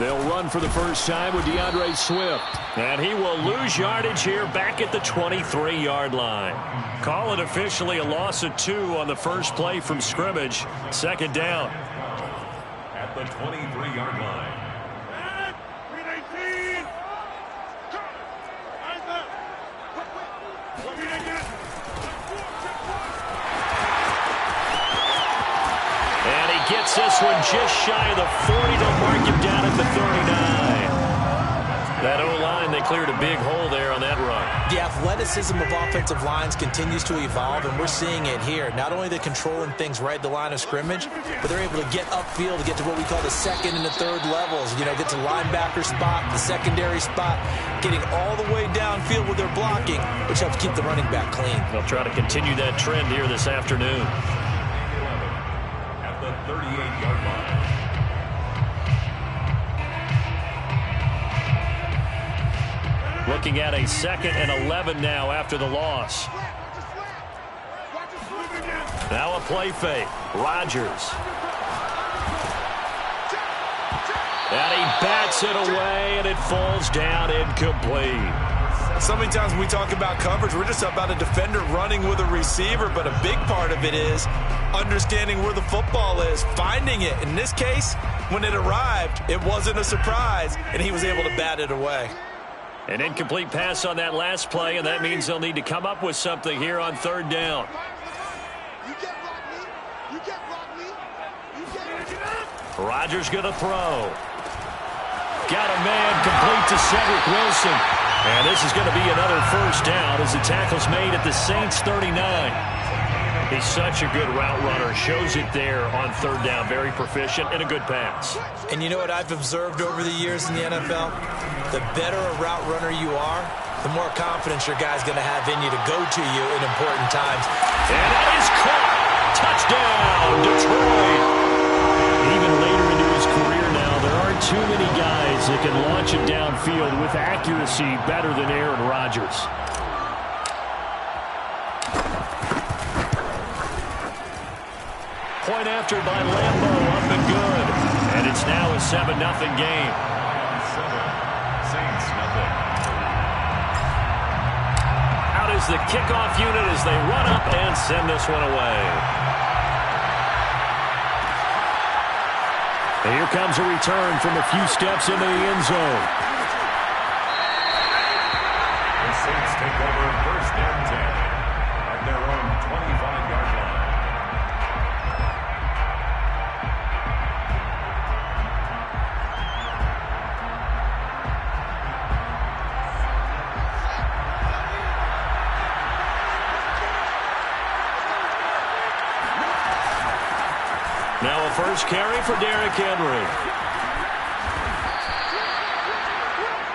They'll run for the first time with DeAndre Swift. And he will lose yardage here back at the 23-yard line. Call it officially a loss of 2 on the first play from scrimmage. Second down. At the 23-yard line. And he gets this one just shy of the 40. They'll mark him down at the 39. That O-line, they cleared a big hole there on that run. The athleticism of offensive lines continues to evolve, and we're seeing it here. Not only they're controlling things right at the line of scrimmage, but they're able to get upfield to get to what we call the second and the third levels. You know, get to linebacker spot, the secondary spot, getting all the way downfield with their blocking, which helps keep the running back clean. They'll try to continue that trend here this afternoon. At the 38-yard line. Looking at a 2nd and 11 now after the loss. Now a play fake. Rodgers. And he bats it away, and it falls down incomplete. So many times when we talk about coverage, we're just about a defender running with a receiver, but a big part of it is understanding where the football is, finding it. In this case, when it arrived, it wasn't a surprise, and he was able to bat it away. An incomplete pass on that last play, and that means they'll need to come up with something here on 3rd down. Rodgers going to throw. Got a man complete to Cedric Wilson. And this is going to be another first down as the tackle's made at the Saints 39. He's such a good route runner. Shows it there on 3rd down. Very proficient and a good pass. And you know what I've observed over the years in the NFL? The better a route runner you are, the more confidence your guy's going to have in you to go to you in important times. And that is caught. Touchdown, Detroit. Even later into his career now, there aren't too many guys that can launch it downfield with accuracy better than Aaron Rodgers. Point after by Lambo, up and good. And it's now a 7-0 game. Saints, nothing. Out is the kickoff unit as they run up and send this one away. And here comes a return from a few steps into the end zone. The Saints take over 1st and 10 at their own 25-yard line. Now a first carry for Derrick Henry.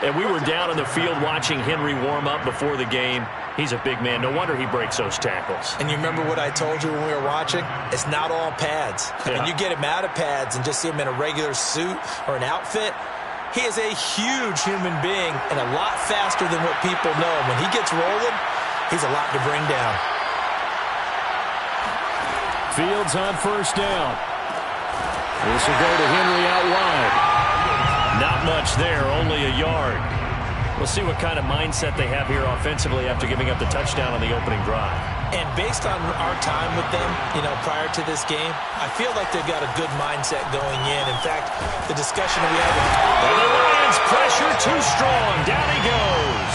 And we were down in the field watching Henry warm up before the game. He's a big man. No wonder he breaks those tackles. And you remember what I told you when we were watching? It's not all pads. Yeah. When you get him out of pads and just see him in a regular suit or an outfit, he is a huge human being and a lot faster than what people know. When he gets rolling, he's a lot to bring down. Fields on 1st down. This will go to Henry out wide. Not much there, only a yard. We'll see what kind of mindset they have here offensively after giving up the touchdown on the opening drive. And based on our time with them, you know, prior to this game, I feel like they've got a good mindset going in. In fact, the discussion that we had with And the Lions pressure too strong. Down he goes.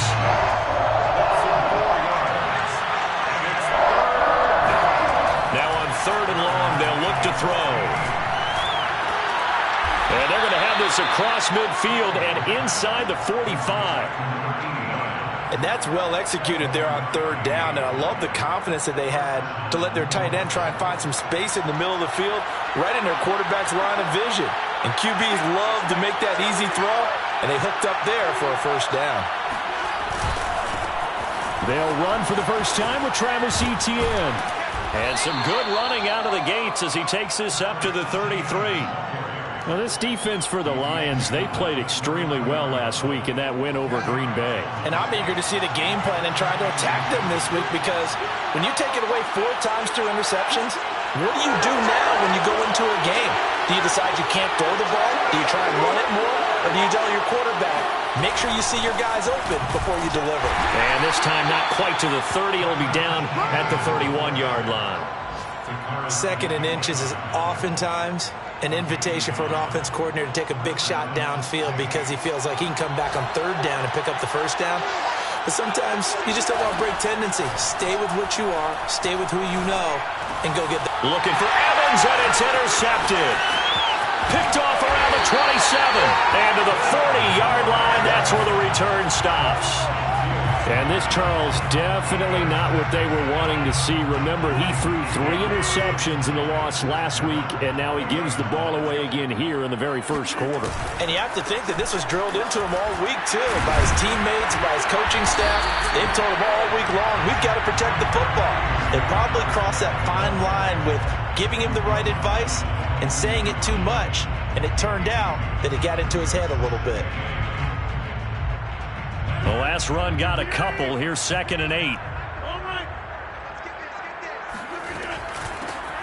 Now on 3rd and long, they'll look to throw. And they're going to have this across midfield and inside the 45. And that's well executed there on 3rd down. And I love the confidence that they had to let their tight end try and find some space in the middle of the field, right in their quarterback's line of vision. And QBs love to make that easy throw, and they hooked up there for a first down. They'll run for the first time with Travis Etienne. And some good running out of the gates as he takes this up to the 33. Well, this defense for the Lions, they played extremely well last week in that win over Green Bay. And I'm eager to see the game plan and try to attack them this week, because when you take it away 4 times through interceptions, what do you do now when you go into a game? Do you decide you can't throw the ball? Do you try and run it more? Or do you tell your quarterback, make sure you see your guys open before you deliver? And this time not quite to the 30. It'll be down at the 31-yard line. Second and inches is oftentimes an invitation for an offense coordinator to take a big shot downfield because he feels like he can come back on third down and pick up the first down. But sometimes you just don't want to break tendency. Stay with what you are, stay with who you know, and go get the... Looking for Evans, and it's intercepted. Picked off around the 27. And to the 40-yard line, that's where the return stops. And this, Charles, definitely not what they were wanting to see. Remember, he threw 3 interceptions in the loss last week, and now he gives the ball away again here in the very first quarter. And you have to think that this was drilled into him all week, too, by his teammates, by his coaching staff. They've told him all week long, we've got to protect the football. They probably crossed that fine line with giving him the right advice and saying it too much, and it turned out that it got into his head a little bit. The last run got a couple. Here's 2nd and 8.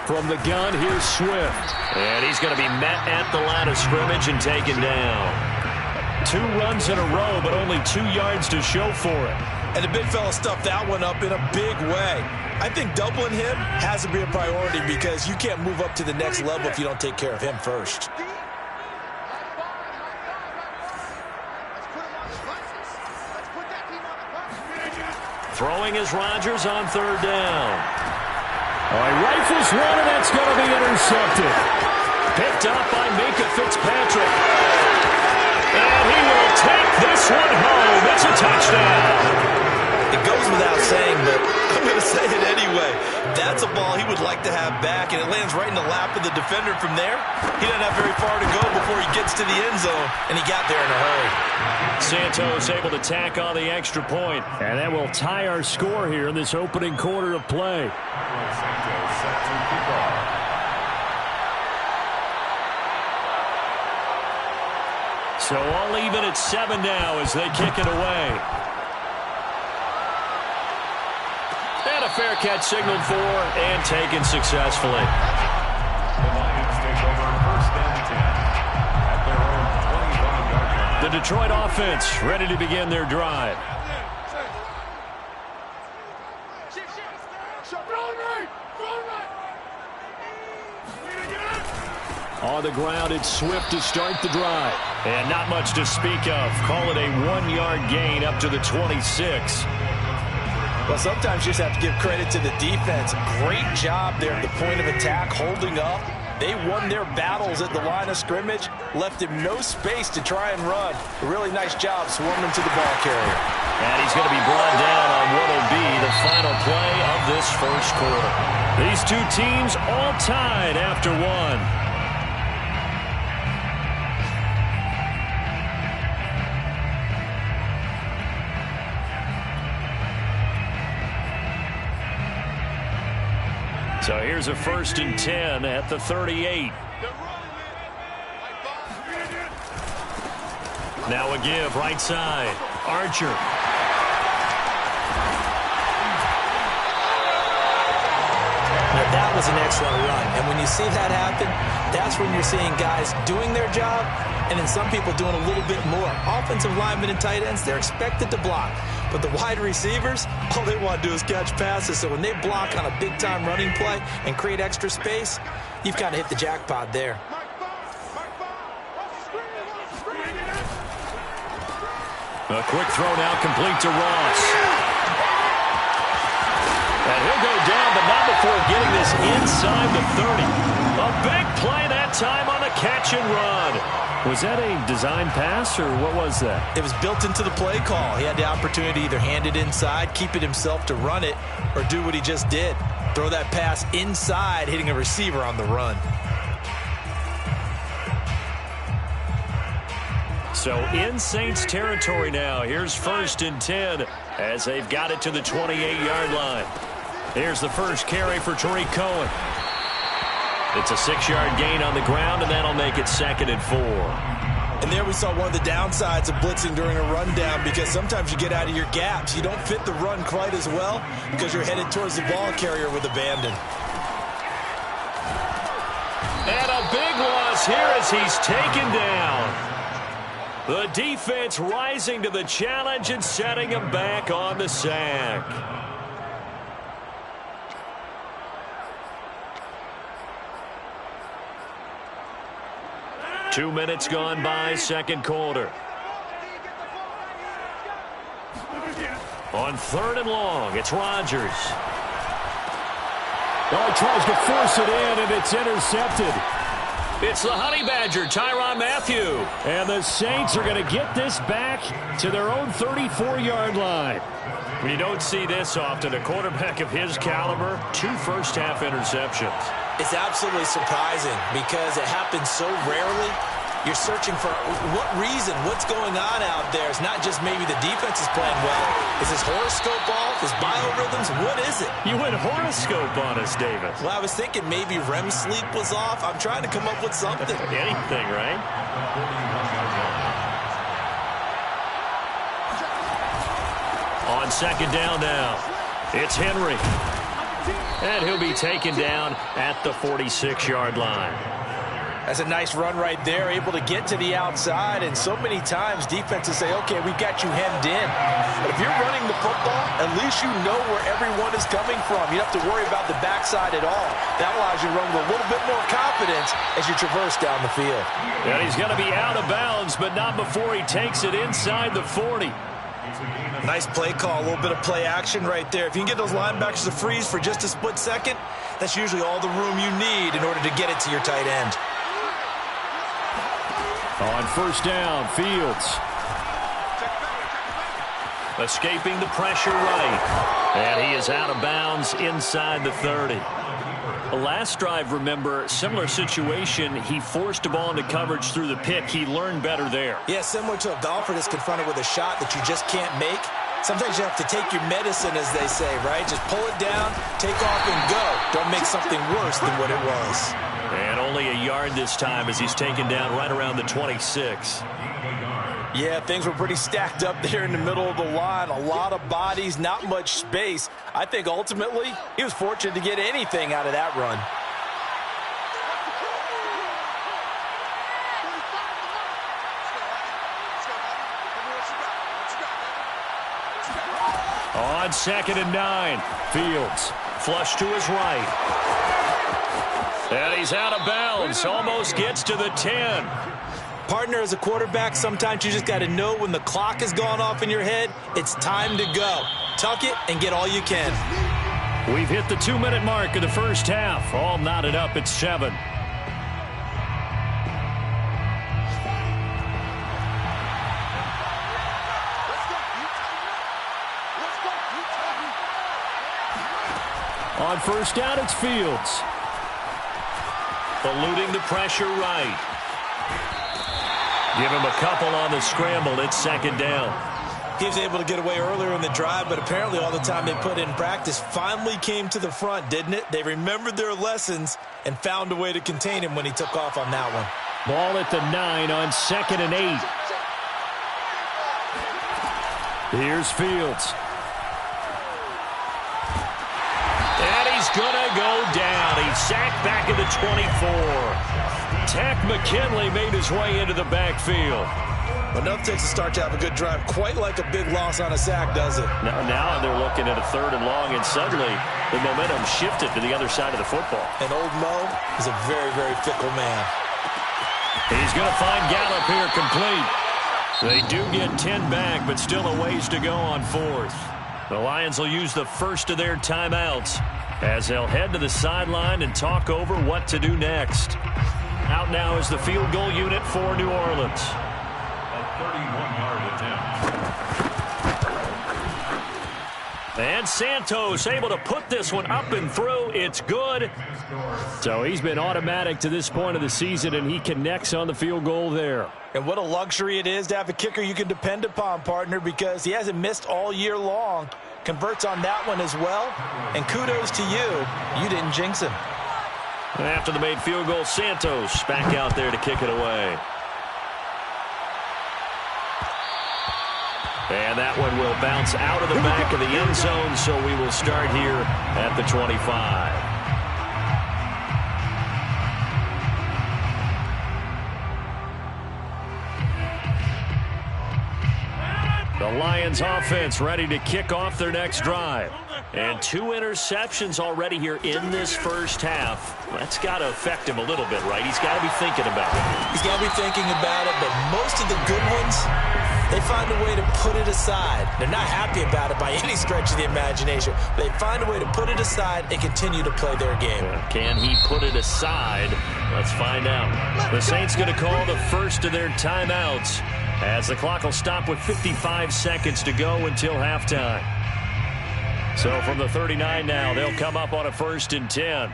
From the gun, here's Swift. And he's going to be met at the line of scrimmage and taken down. 2 runs in a row, but only 2 yards to show for it. And the big fella stuffed that one up in a big way. I think doubling him has to be a priority because you can't move up to the next level if you don't take care of him first. Throwing is Rodgers on 3rd down. He rifles one, and that's going to be intercepted. Picked up by Minkah Fitzpatrick. And he will take this one home. It's a touchdown. It goes without saying, but I'm going to say it anyway. That's a ball he would like to have back, and it lands right in the lap of the defender from there. He doesn't have very far to go before he gets to the end zone, and he got there in a hurry. Santos able to tack on the extra point. And that will tie our score here in this opening quarter of play. Santos set to kick off. So all even at 7 now as they kick it away. And a fair catch signaled for and taken successfully. The Lions take over 1st and 10 at their own 25-yard line. The Detroit offense ready to begin their drive. On the ground, it's Swift to start the drive. And not much to speak of. Call it a 1-yard gain up to the 26. Well, sometimes you just have to give credit to the defense. Great job there at the point of attack, holding up. They won their battles at the line of scrimmage, left him no space to try and run. A really nice job swarming to the ball carrier. And he's going to be brought down on what will be the final play of this first quarter. These 2 teams all tied after 1. So here's a 1st and 10 at the 38. Now a give right side. Archer. Now that was an excellent run. And when you see that happen, that's when you're seeing guys doing their job and then some people doing a little bit more. Offensive linemen and tight ends, they're expected to block. But the wide receivers, all they want to do is catch passes. So when they block on a big-time running play and create extra space, you've kind of hit the jackpot there. A quick throw now complete to Ross. And he'll go down, but not before getting this inside the 30. A big play that time on the catch and run. Was that a design pass, or what was that? It was built into the play call. He had the opportunity to either hand it inside, keep it himself to run it, or do what he just did. Throw that pass inside, hitting a receiver on the run. So in Saints territory now. Here's 1st and 10 as they've got it to the 28-yard line. Here's the first carry for Tariq Cohen. It's a 6-yard gain on the ground, and that'll make it 2nd and 4. And there we saw one of the downsides of blitzing during a rundown because sometimes you get out of your gaps. You don't fit the run quite as well because you're headed towards the ball carrier with abandon. And a big loss here as he's taken down. The defense rising to the challenge and setting him back on the sack. Two minutes gone by, second quarter. On third and long, it's Rodgers. Oh, he tries to force it in, and it's intercepted. It's the Honey Badger, Tyrann Mathieu. And the Saints are going to get this back to their own 34-yard line. You don't see this often. A quarterback of his caliber, 2 first-half interceptions. It's absolutely surprising because it happens so rarely. You're searching for what reason, what's going on out there. It's not just maybe the defense is playing well. Is his horoscope off? His biorhythms? What is it? You went horoscope on us, Davis. Well, I was thinking maybe REM sleep was off. I'm trying to come up with something. Anything, right? On second down now, it's Henry. And he'll be taken down at the 46-yard line. That's a nice run right there, able to get to the outside, and so many times defenses say, okay, we've got you hemmed in. But if you're running the football, at least you know where everyone is coming from. You don't have to worry about the backside at all. That allows you to run with a little bit more confidence as you traverse down the field. And he's going to be out of bounds, but not before he takes it inside the 40. Nice play call, a little bit of play action right there. If you can get those linebackers to freeze for just a split second, that's usually all the room you need in order to get it to your tight end. On first down, Fields. Escaping the pressure right. And he is out of bounds inside the 30. The last drive, remember, similar situation. He forced a ball into coverage through the pick. He learned better there. Yeah, similar to a golfer that's confronted with a shot that you just can't make. Sometimes you have to take your medicine, as they say, right? Just pull it down, take off, and go. Don't make something worse than what it was. And only a yard this time as he's taken down right around the 26. Yeah, things were pretty stacked up there in the middle of the line. A lot of bodies, not much space. I think ultimately he was fortunate to get anything out of that run. On second and 9, Fields flush to his right. And he's out of bounds, almost gets to the 10. Partner, as a quarterback, sometimes you just got to know when the clock has gone off in your head, it's time to go. Tuck it and get all you can. We've hit the 2-minute mark of the first half. All knotted up at 7. On first down, it's Fields. Eluding the pressure right. Give him a couple on the scramble. It's second down. He was able to get away earlier in the drive, but apparently all the time they put in practice finally came to the front, didn't it? They remembered their lessons and found a way to contain him when he took off on that one. Ball at the 9 on second and 8. Here's Fields. And he's going to go down. He's sacked back at the 24. Takk McKinley made his way into the backfield. Enough takes a start to have a good drive. Quite like a big loss on a sack, does it? Now they're looking at a third and long, and suddenly the momentum shifted to the other side of the football. And old Mo is a very, very fickle man. He's going to find Gallup here complete. They do get 10 back, but still a ways to go on fourth. The Lions will use the first of their timeouts as they'll head to the sideline and talk over what to do next. Out now is the field goal unit for New Orleans. A 31-yard attempt. And Santos able to put this one up and through. It's good. So he's been automatic to this point of the season, and he connects on the field goal there. And what a luxury it is to have a kicker you can depend upon, partner, because he hasn't missed all year long. Converts on that one as well. And kudos to you. You didn't jinx him. And after the made field goal, Santos back out there to kick it away. And that one will bounce out of the back of the end zone, so we will start here at the 25. Lions offense ready to kick off their next drive. And 2 interceptions already here in this first half. That's got to affect him a little bit, right? He's got to be thinking about it. He's got to be thinking about it, but most of the good ones, they find a way to put it aside. They're not happy about it by any stretch of the imagination. They find a way to put it aside and continue to play their game. Can he put it aside? Let's find out. The Saints going to call the first of their timeouts as the clock will stop with 55 seconds to go until halftime. So from the 39 now, they'll come up on a 1st and 10.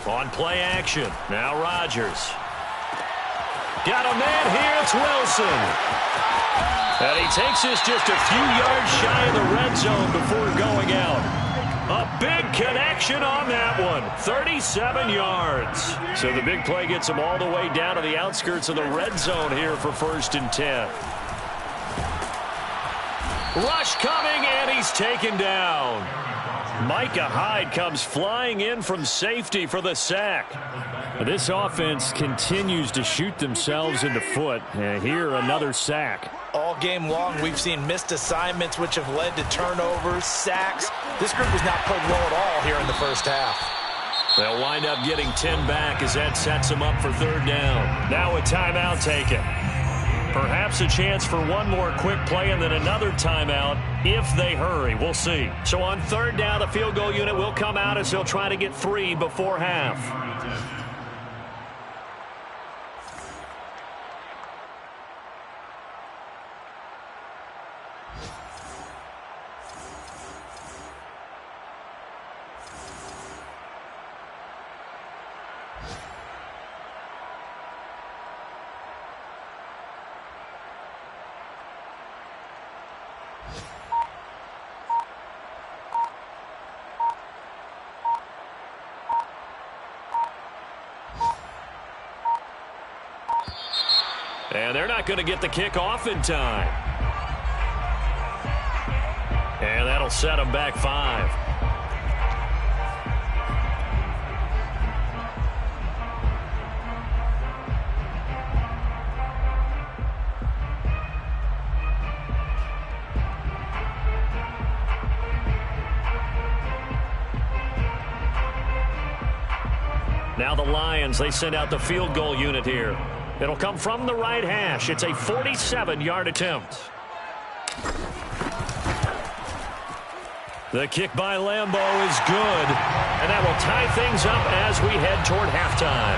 On play action, now Rodgers. Got a man here, it's Wilson. And he takes this just a few yards shy of the red zone before going out. A big connection on that one, 37 yards. So the big play gets him all the way down to the outskirts of the red zone here for 1st and 10. Rush coming, and he's taken down. Micah Hyde comes flying in from safety for the sack. This offense continues to shoot themselves in the foot. And here, another sack. All game long, we've seen missed assignments, which have led to turnovers, sacks. This group has not played well at all here in the first half. They'll wind up getting 10 back as that sets them up for 3rd down. Now a timeout taken. Perhaps a chance for one more quick play and then another timeout if they hurry. We'll see. So on 3rd down, the field goal unit will come out as they'll try to get 3 before half. And they're not going to get the kickoff in time. And that'll set them back 5. Now the Lions, they send out the field goal unit here. It'll come from the right hash. It's a 47-yard attempt. The kick by Lambo is good. And that will tie things up as we head toward halftime.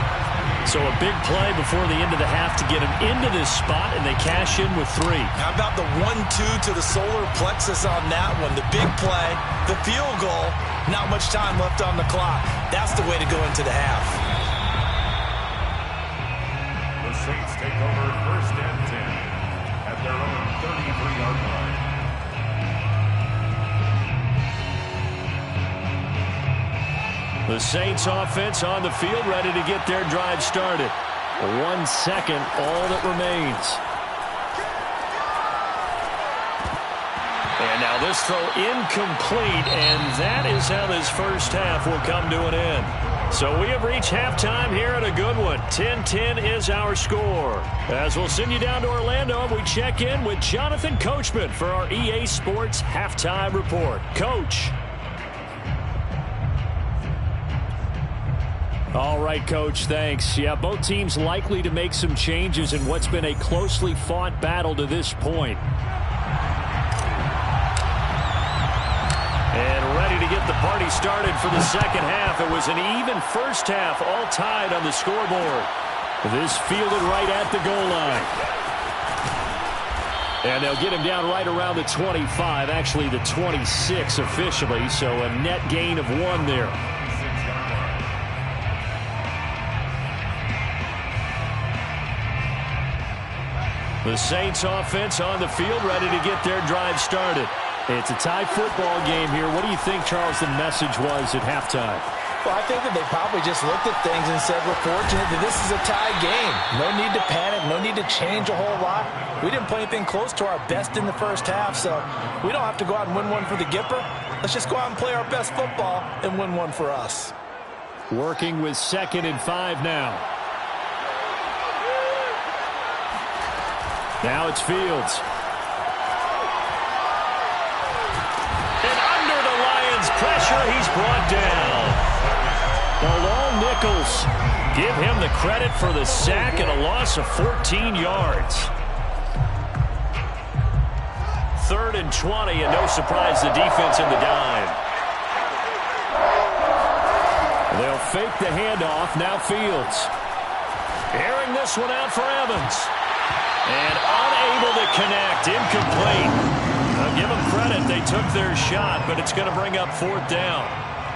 So a big play before the end of the half to get them into this spot, and they cash in with 3. How about the 1-2 to the solar plexus on that one? The big play, the field goal, not much time left on the clock. That's the way to go into the half. The Saints take over 1st and 10 at their own 33-yard line. The Saints offense on the field ready to get their drive started. 1 second, all that remains. And now this throw incomplete, and that is how this first half will come to an end. So we have reached halftime here at a good one. 10-10 is our score. As we'll send you down to Orlando, we check in with Jonathan Coachman for our EA Sports Halftime Report. Coach. All right, Coach, thanks. Yeah, both teams likely to make some changes in what's been a closely fought battle to this point. And ready to get the party started for the second half. It was an even first half, all tied on the scoreboard. This fielded right at the goal line. And they'll get him down right around the 25, actually the 26 officially, so a net gain of 1 there. The Saints offense on the field ready to get their drive started. It's a tie football game here. What do you think, Charles, the message was at halftime? Well, I think that they probably just looked at things and said, we're fortunate that this is a tie game. No need to panic, no need to change a whole lot. We didn't play anything close to our best in the first half, so we don't have to go out and win one for the Gipper. Let's just go out and play our best football and win one for us. Working with 2nd and 5 now. Now it's Fields. And under the Lions' pressure, he's brought down. Bilal Nichols. Give him the credit for the sack and a loss of 14 yards. 3rd and 20, and no surprise, the defense in the dime. They'll fake the handoff. Now Fields. Airing this one out for Evans. And unable to connect. Incomplete. I'll give them credit. They took their shot, but it's going to bring up 4th down.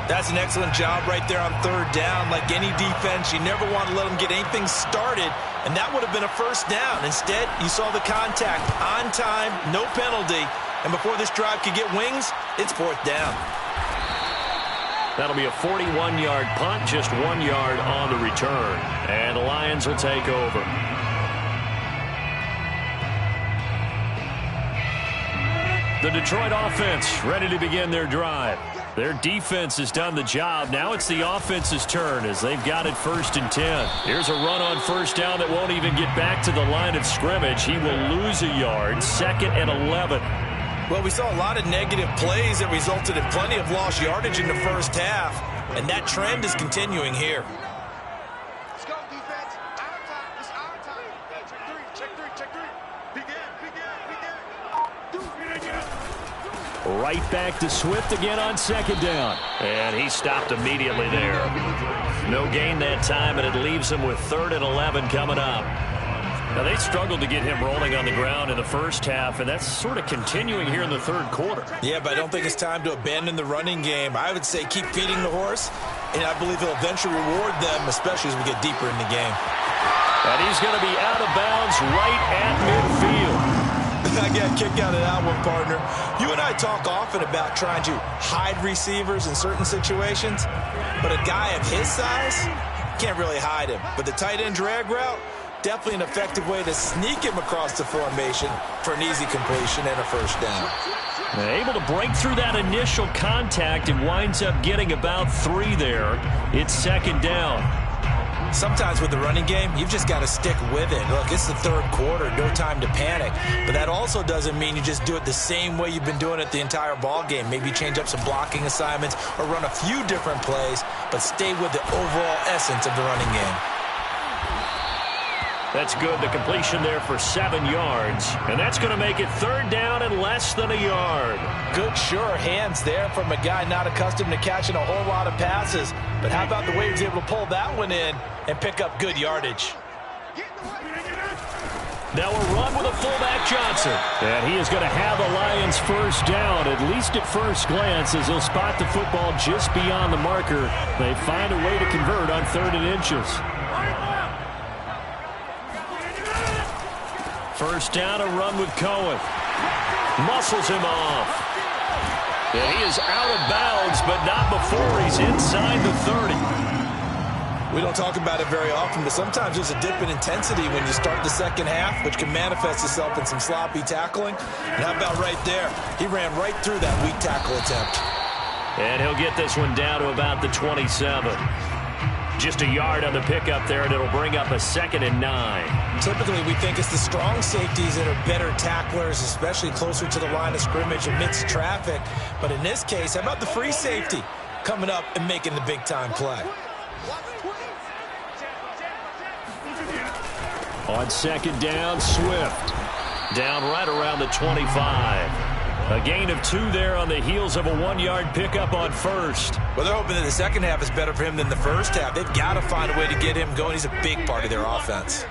That's an excellent job right there on 3rd down. Like any defense, you never want to let them get anything started, and that would have been a 1st down. Instead, you saw the contact on time, no penalty, and before this drive could get wings, it's 4th down. That'll be a 41-yard punt, just 1 yard on the return, and the Lions will take over. The Detroit offense ready to begin their drive. Their defense has done the job. Now it's the offense's turn as they've got it 1st and 10. Here's a run on 1st down that won't even get back to the line of scrimmage. He will lose a yard. 2nd and 11. Well, we saw a lot of negative plays that resulted in plenty of lost yardage in the 1st half, and that trend is continuing here. Let's go, defense. Our time. It's our time. Check three. Begin. Right back to Swift again on 2nd down. And he stopped immediately there. No gain that time, and it leaves him with 3rd and 11 coming up. Now, they struggled to get him rolling on the ground in the 1st half, and that's sort of continuing here in the 3rd quarter. Yeah, but I don't think it's time to abandon the running game. I would say keep feeding the horse, and I believe he'll eventually reward them, especially as we get deeper in the game. And he's going to be out of bounds right at midfield. I got a kick out of that one, partner. You and I talk often about trying to hide receivers in certain situations, but a guy of his size can't really hide him. But the tight end drag route, definitely an effective way to sneak him across the formation for an easy completion and a 1st down. Able to break through that initial contact and winds up getting about 3 there. It's 2nd down. Sometimes with the running game, you've just got to stick with it. Look, it's the 3rd quarter, no time to panic. But that also doesn't mean you just do it the same way you've been doing it the entire ball game. Maybe change up some blocking assignments or run a few different plays, but stay with the overall essence of the running game. That's good. The completion there for 7 yards. And that's going to make it 3rd down and less than a yard. Good, sure hands there from a guy not accustomed to catching a whole lot of passes. But how about the way he was able to pull that one in and pick up good yardage? Now a run with a fullback Johnson. And he is going to have the Lions 1st down, at least at first glance, as he'll spot the football just beyond the marker. They find a way to convert on 3rd and inches. 1st down, a run with Cohen. Muscles him off. And he is out of bounds, but not before he's inside the 30. We don't talk about it very often, but sometimes there's a dip in intensity when you start the 2nd half, which can manifest itself in some sloppy tackling. And how about right there? He ran right through that weak tackle attempt. And he'll get this one down to about the 27. Just a yard on the pickup there, and it'll bring up a 2nd and 9. Typically, we think it's the strong safeties that are better tacklers, especially closer to the line of scrimmage amidst traffic. But in this case, how about the free safety coming up and making the big-time play? On 2nd down, Swift. Down right around the 25. A gain of 2 there on the heels of a 1-yard pickup on 1st. Well, they're hoping that the 2nd half is better for him than the 1st half. They've got to find a way to get him going. He's a big part of their offense.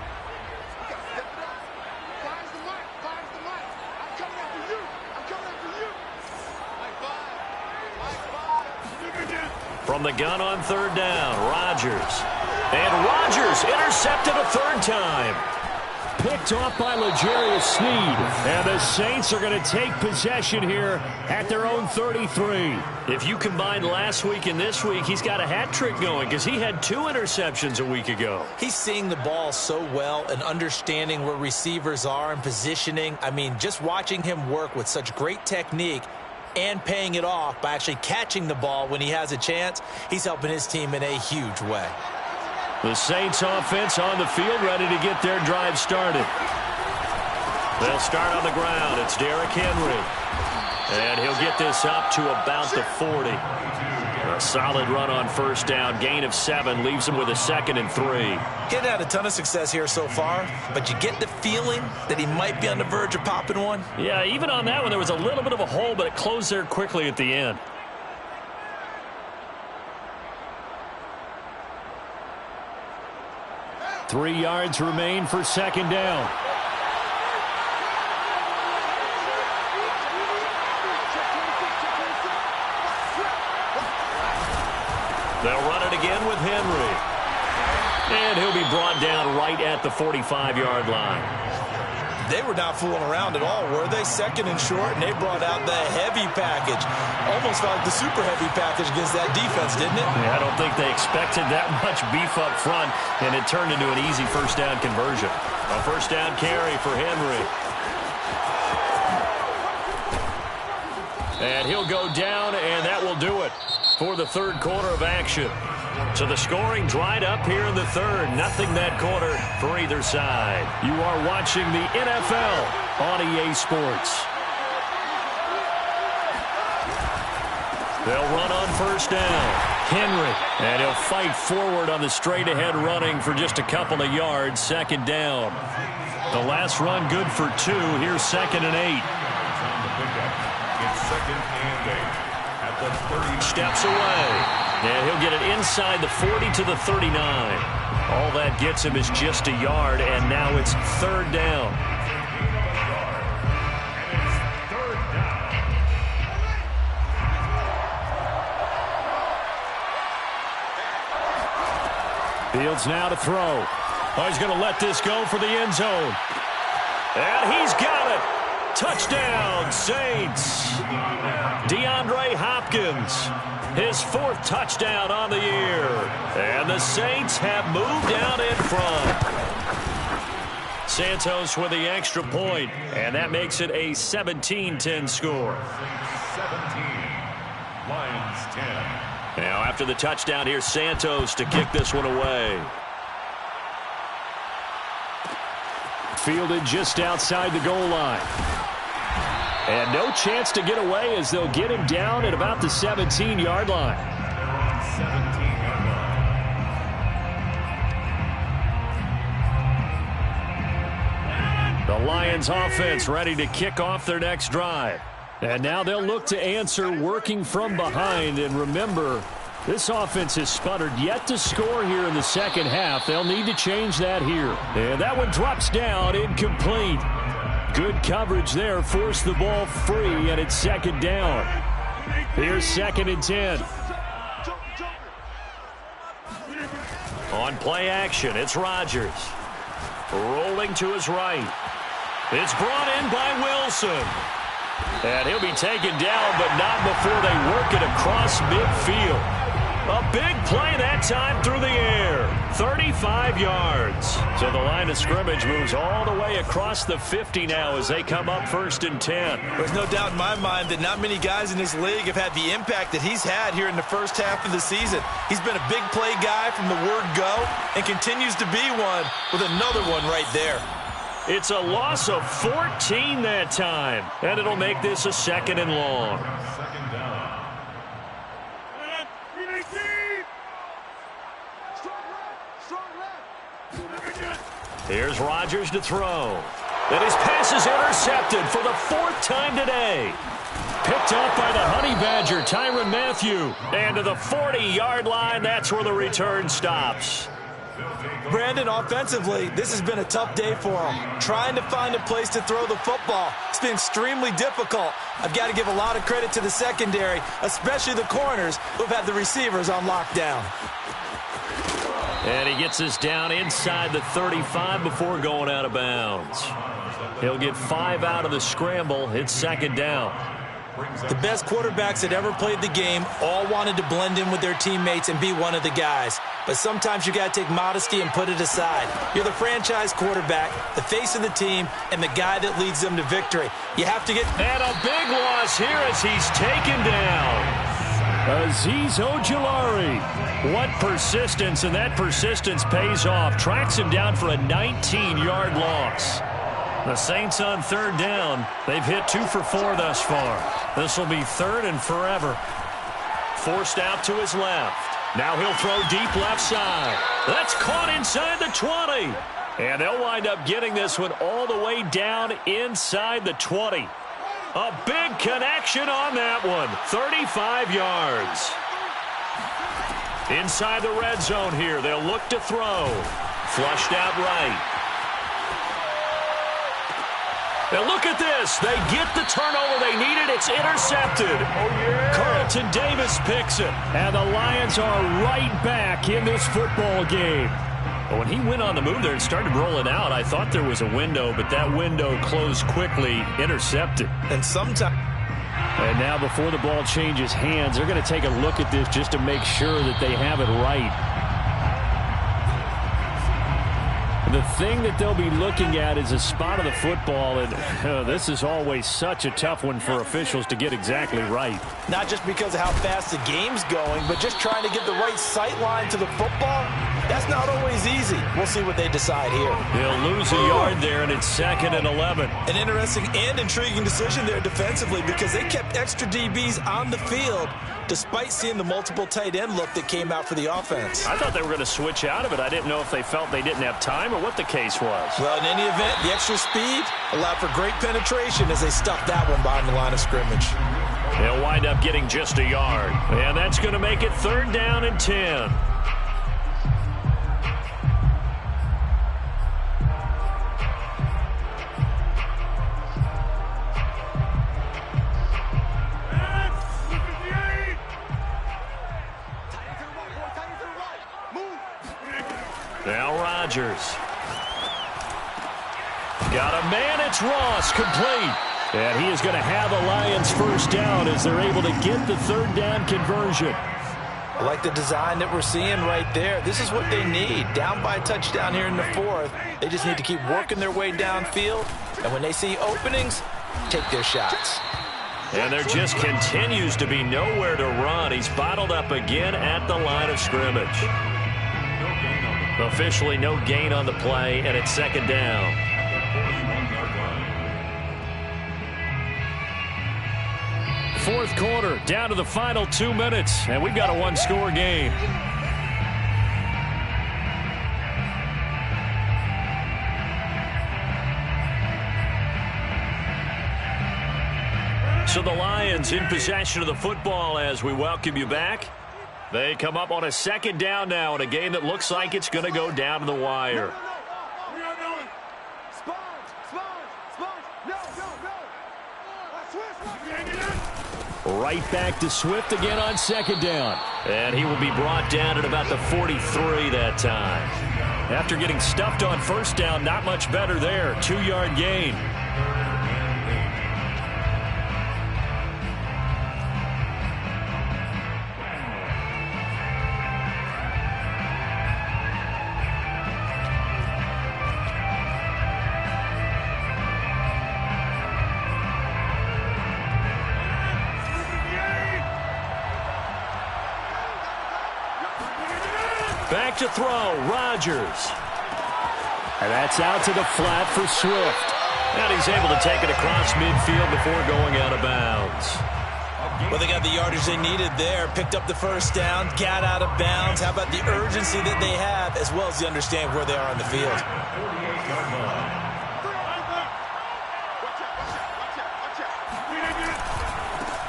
From the gun on 3rd down, Rodgers. And Rodgers intercepted a 3rd time. Picked off by L'Jarius Sneed. And the Saints are going to take possession here at their own 33. If you combine last week and this week, he's got a hat trick going because he had 2 interceptions a week ago. He's seeing the ball so well and understanding where receivers are and positioning. I mean, just watching him work with such great technique and paying it off by actually catching the ball when he has a chance, he's helping his team in a huge way. The Saints offense on the field ready to get their drive started. They'll start on the ground. It's Derrick Henry. And he'll get this up to about the 40. A solid run on first down. Gain of 7 leaves him with a 2nd and 3. Getting had a ton of success here so far, but you get the feeling that he might be on the verge of popping one. Yeah, even on that one, there was a little bit of a hole, but it closed there quickly at the end. Three yards remain for second down. They'll run it again with Henry. And he'll be brought down right at the 45-yard line. They were not fooling around at all, were they? 2nd and short, and they brought out the heavy package. Almost felt like the super heavy package against that defense, didn't it? Yeah, I don't think they expected that much beef up front, and it turned into an easy first down conversion. A first down carry for Henry. And he'll go down, and that will do it for the third quarter of action. So the scoring dried up here in the third. Nothing that quarter for either side. You are watching the NFL on EA Sports. They'll run on first down. Henry. And he'll fight forward on the straight-ahead running for just a couple of yards. Second down. The last run good for 2. Here's 2nd and 8. It's 2nd and 8 at the 30. Steps away. And he'll get it inside the 40 to the 39. All that gets him is just a yard, and now it's third down. Fields now to throw. Oh, he's going to let this go for the end zone. And he's got it. Touchdown, Saints. DeAndre Hopkins. His 4th touchdown on the year. And the Saints have moved out in front. Santos with the extra point, and that makes it a 17-10 score. 17. Lions 10. Now after the touchdown, here's Santos to kick this one away. Fielded just outside the goal line. And no chance to get away as they'll get him down at about the 17-yard line. 17-yard line. The Lions offense ready to kick off their next drive. And now they'll look to answer working from behind. And remember, this offense has sputtered yet to score here in the second half. They'll need to change that here. And that one drops down, incomplete. Good coverage there, forced the ball free, and it's second down. Here's 2nd and 10. On play action, it's Rodgers. Rolling to his right. It's brought in by Wilson. And he'll be taken down, but not before they work it across midfield. A big play that time through the air. 35 yards. So the line of scrimmage moves all the way across the 50 now as they come up 1st and 10. There's no doubt in my mind that not many guys in this league have had the impact that he's had here in the first half of the season. He's been a big play guy from the word go and continues to be one with another one right there. It's a loss of 14 that time, and it'll make this a 2nd and long. Second down. Here's Rodgers to throw. And his pass is intercepted for the 4th time today. Picked up by the Honey Badger, Tyrann Mathieu. And to the 40-yard line, that's where the return stops. Brandon, offensively, this has been a tough day for him. Trying to find a place to throw the football. It's been extremely difficult. I've got to give a lot of credit to the secondary, especially the corners who've had the receivers on lockdown. And he gets this down inside the 35 before going out of bounds. He'll get 5 out of the scramble. It's second down. The best quarterbacks that ever played the game all wanted to blend in with their teammates and be one of the guys. But sometimes you got to take modesty and put it aside. You're the franchise quarterback, the face of the team, and the guy that leads them to victory. You have to get... And a big loss here as he's taken down. Azeez Ojulari. What persistence, and that persistence pays off. Tracks him down for a 19-yard loss. The Saints on third down. They've hit 2 for 4 thus far. This will be third and forever. Forced out to his left. Now he'll throw deep left side. That's caught inside the 20. And they'll wind up getting this one all the way down inside the 20. A big connection on that one. 35 yards. Inside the red zone here. They'll look to throw. Flushed out right. Now look at this. They get the turnover they needed. It's intercepted. Carlton Davis picks it. And the Lions are right back in this football game. When he went on the move there and started rolling out, I thought there was a window, but that window closed quickly, intercepted. And sometimes... And now before the ball changes hands, they're going to take a look at this just to make sure that they have it right. The thing that they'll be looking at is a spot of the football, and this is always such a tough one for officials to get exactly right. Not just because of how fast the game's going, but just trying to get the right sight line to the football. That's not always easy. We'll see what they decide here. They'll lose a yard there, and it's 2nd and 11. An interesting and intriguing decision there defensively because they kept extra DBs on the field despite seeing the multiple tight end look that came out for the offense. I thought they were going to switch out of it. I didn't know if they felt they didn't have time or what the case was. Well, in any event, the extra speed allowed for great penetration as they stuffed that one behind the line of scrimmage. They'll wind up getting just a yard. And that's going to make it 3rd down and 10. Now Rodgers. Got a man, it's Ross, complete. And he is going to have a Lions first down as they're able to get the 3rd down conversion. I like the design that we're seeing right there. This is what they need. Down by a touchdown here in the 4th. They just need to keep working their way downfield. And when they see openings, take their shots. And there just continues to be nowhere to run. He's bottled up again at the line of scrimmage. Officially no gain on the play, and it's 2nd down. Fourth quarter, down to the final 2 minutes, and we've got a one-score game. So the Lions in possession of the football as we welcome you back. They come up on a 2nd down now in a game that looks like it's going to go down to the wire. Right back to Swift again on 2nd down. And he will be brought down at about the 43 that time. After getting stuffed on 1st down, not much better there. 2-yard gain. Back to throw, Rodgers. And that's out to the flat for Swift. And he's able to take it across midfield before going out of bounds. Well, they got the yardage they needed there, picked up the 1st down, got out of bounds. How about the urgency that they have, as well as they understand where they are on the field?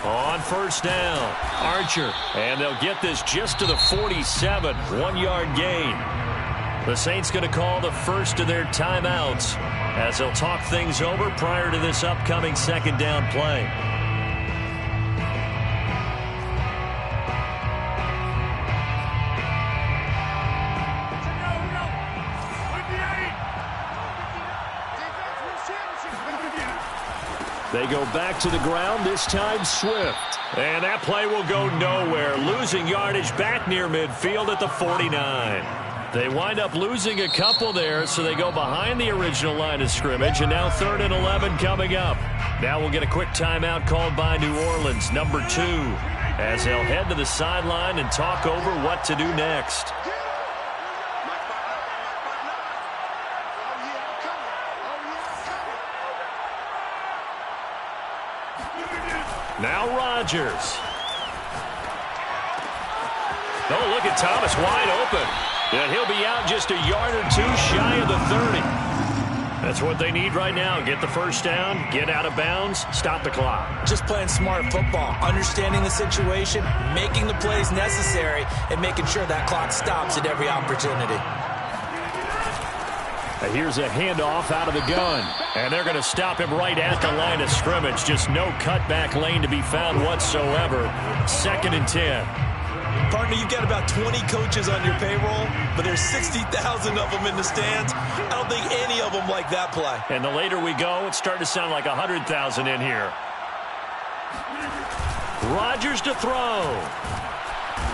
On 1st down, Archer. And they'll get this just to the 47, 1-yard gain. The Saints going to call the first of their timeouts as they'll talk things over prior to this upcoming 2nd down play. They go back to the ground, this time Swift. And that play will go nowhere. Losing yardage back near midfield at the 49. They wind up losing a couple there, so they go behind the original line of scrimmage, and now 3rd and 11 coming up. Now we'll get a quick timeout called by New Orleans, number 2, as they'll head to the sideline and talk over what to do next. Now Rodgers. Oh, look at Thomas wide open. And he'll be out just a yard or two shy of the 30. That's what they need right now. Get the first down, get out of bounds, stop the clock. Just playing smart football, understanding the situation, making the plays necessary, and making sure that clock stops at every opportunity. Here's a handoff out of the gun. And they're going to stop him right at the line of scrimmage. Just no cutback lane to be found whatsoever. 2nd and 10. Partner, you've got about 20 coaches on your payroll, but there's 60,000 of them in the stands. I don't think any of them like that play. And the later we go, it's starting to sound like 100,000 in here. Rodgers to throw.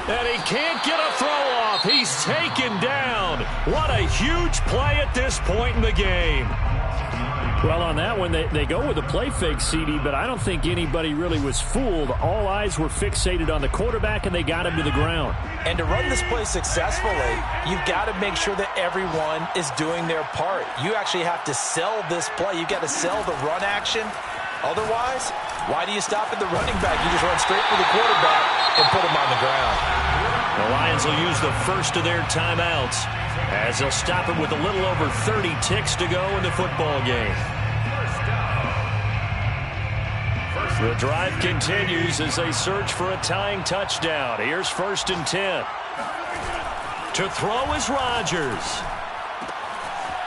And he can't get a throw off. He's taken down. What a huge play at this point in the game. Well, on that one, they go with a play fake, CD, but I don't think anybody really was fooled. All eyes were fixated on the quarterback, and they got him to the ground. And to run this play successfully, you've got to make sure that everyone is doing their part. You actually have to sell this play. You've got to sell the run action. Otherwise, why do you stop at the running back? You just run straight for the quarterback and put him on the ground. The Lions will use the first of their timeouts as they'll stop him with a little over 30 ticks to go in the football game. The drive continues as they search for a tying touchdown. Here's 1st and 10. To throw is Rodgers.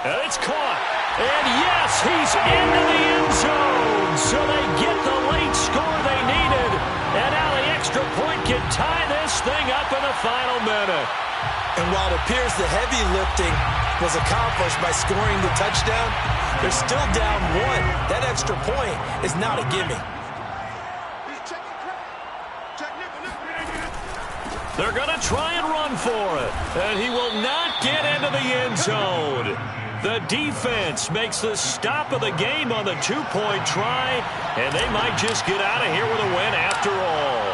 And it's caught. And yes, he's into the end zone. So they get the late score they needed. And now the extra point can tie this thing up in the final minute. And while it appears the heavy lifting was accomplished by scoring the touchdown, they're still down 1. That extra point is not a gimme. They're going to try and run for it. And he will not get into the end zone. The defense makes the stop of the game on the 2-point try. And they might just get out of here with a win after all.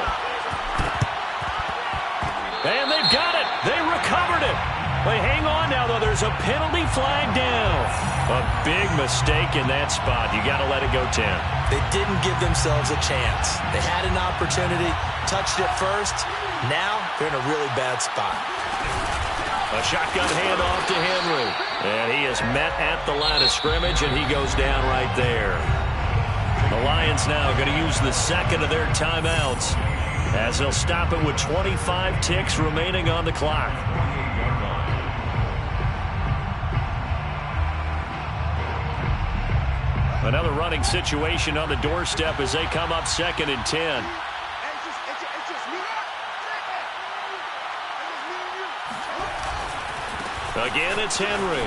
And they've got it. They recovered it. They hang on now, though. There's a penalty flag down. A big mistake in that spot. You got to let it go 10. They didn't give themselves a chance. They had an opportunity, touched it first. Now they're in a really bad spot. A shotgun handoff to Henry. And he is met at the line of scrimmage, and he goes down right there. The Lions now going to use the second of their timeouts as they'll stop it with 25 ticks remaining on the clock. Another running situation on the doorstep as they come up 2nd and 10. Again, it's Henry.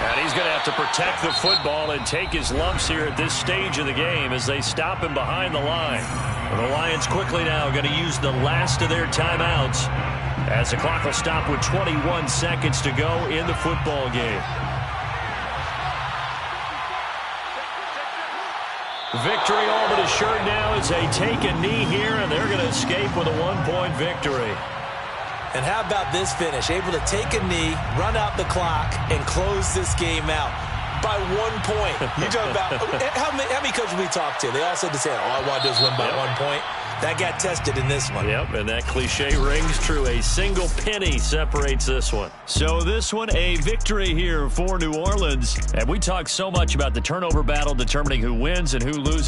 And he's going to have to protect the football and take his lumps here at this stage of the game as they stop him behind the line. And the Lions quickly now going to use the last of their timeouts as the clock will stop with 21 seconds to go in the football game. Victory all but assured now as they take a knee here, and they're going to escape with a 1-point victory. And how about this finish? Able to take a knee, run out the clock, and close this game out by 1 point. You talk about how many coaches we talked to? They all said the same. All I want to do is win by 1 point. That got tested in this one. Yep, and that cliche rings true. A single penny separates this one. So this one, a victory here for New Orleans. And we talk so much about the turnover battle determining who wins and who loses.